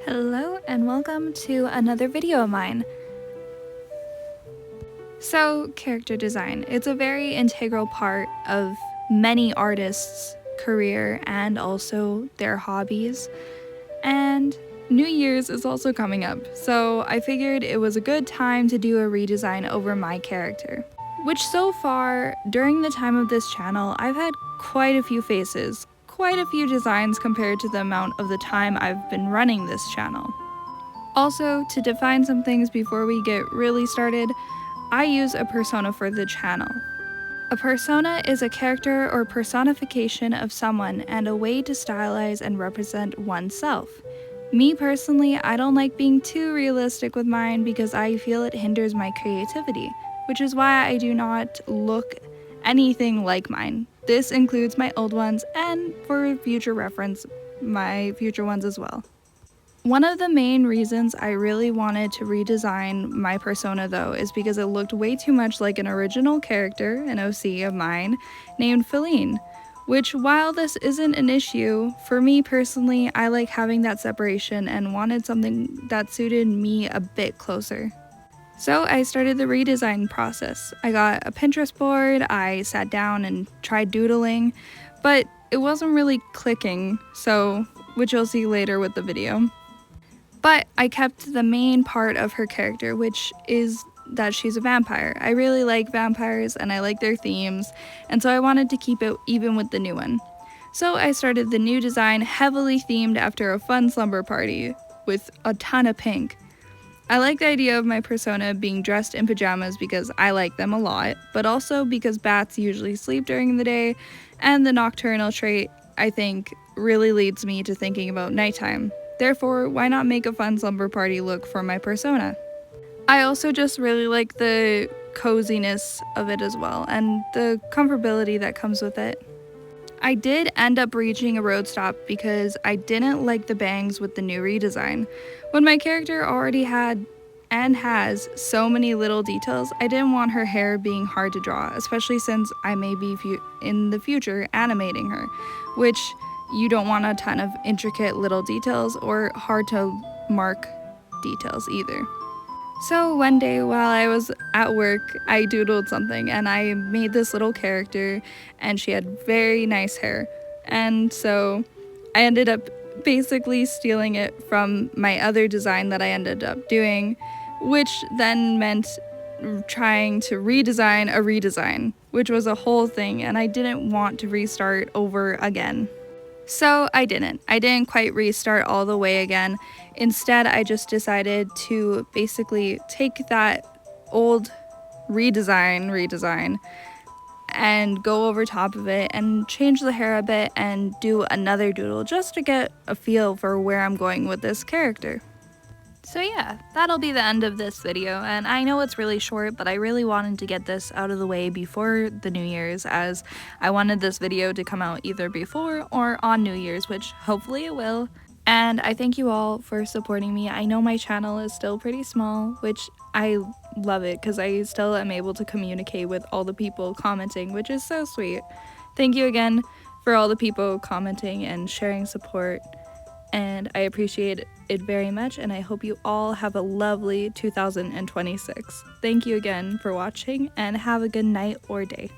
Hello and welcome to another video of mine. So, character design. It's a very integral part of many artists' career and also their hobbies. And New Year's is also coming up, so I figured it was a good time to do a redesign over my character. Which so far, during the time of this channel, I've had quite a few faces, quite a few designs compared to the amount of the time I've been running this channel. Also, to define some things before we get really started, I use a persona for the channel. A persona is a character or personification of someone and a way to stylize and represent oneself. Me personally, I don't like being too realistic with mine because I feel it hinders my creativity, which is why I do not look anything like mine. This includes my old ones and, for future reference, my future ones as well. One of the main reasons I really wanted to redesign my persona though is because it looked way too much like an original character, an OC of mine, named Feline, which while this isn't an issue, for me personally, I like having that separation and wanted something that suited me a bit closer. So I started the redesign process. I got a Pinterest board, I sat down and tried doodling, but it wasn't really clicking, which you'll see later with the video. But I kept the main part of her character, which is that she's a vampire. I really like vampires and I like their themes, and so I wanted to keep it even with the new one. So I started the new design heavily themed after a fun slumber party with a ton of pink. I like the idea of my persona being dressed in pajamas because I like them a lot, but also because bats usually sleep during the day, and the nocturnal trait, I think, really leads me to thinking about nighttime. Therefore, why not make a fun slumber party look for my persona? I also just really like the coziness of it as well, and the comfortability that comes with it. I did end up reaching a road stop because I didn't like the bangs with the new redesign. When my character already had and has so many little details, I didn't want her hair being hard to draw, especially since I may be in the future animating her, which you don't want a ton of intricate little details or hard to mark details either. So one day while I was at work, I doodled something and I made this little character and she had very nice hair. And so I ended up basically stealing it from my other design that I ended up doing, which then meant trying to redesign a redesign, which was a whole thing, and I didn't want to restart over again. So I didn't quite restart all the way again. Instead, I just decided to basically take that old redesign and go over top of it and change the hair a bit and do another doodle just to get a feel for where I'm going with this character. So yeah, that'll be the end of this video, and I know it's really short, but I really wanted to get this out of the way before the New Year's, as I wanted this video to come out either before or on New Year's, which hopefully it will. And I thank you all for supporting me. I know my channel is still pretty small, which I love it because I still am able to communicate with all the people commenting, which is so sweet. Thank you again for all the people commenting and sharing support, and I appreciate it very much, and I hope you all have a lovely 2026. Thank you again for watching, and have a good night or day.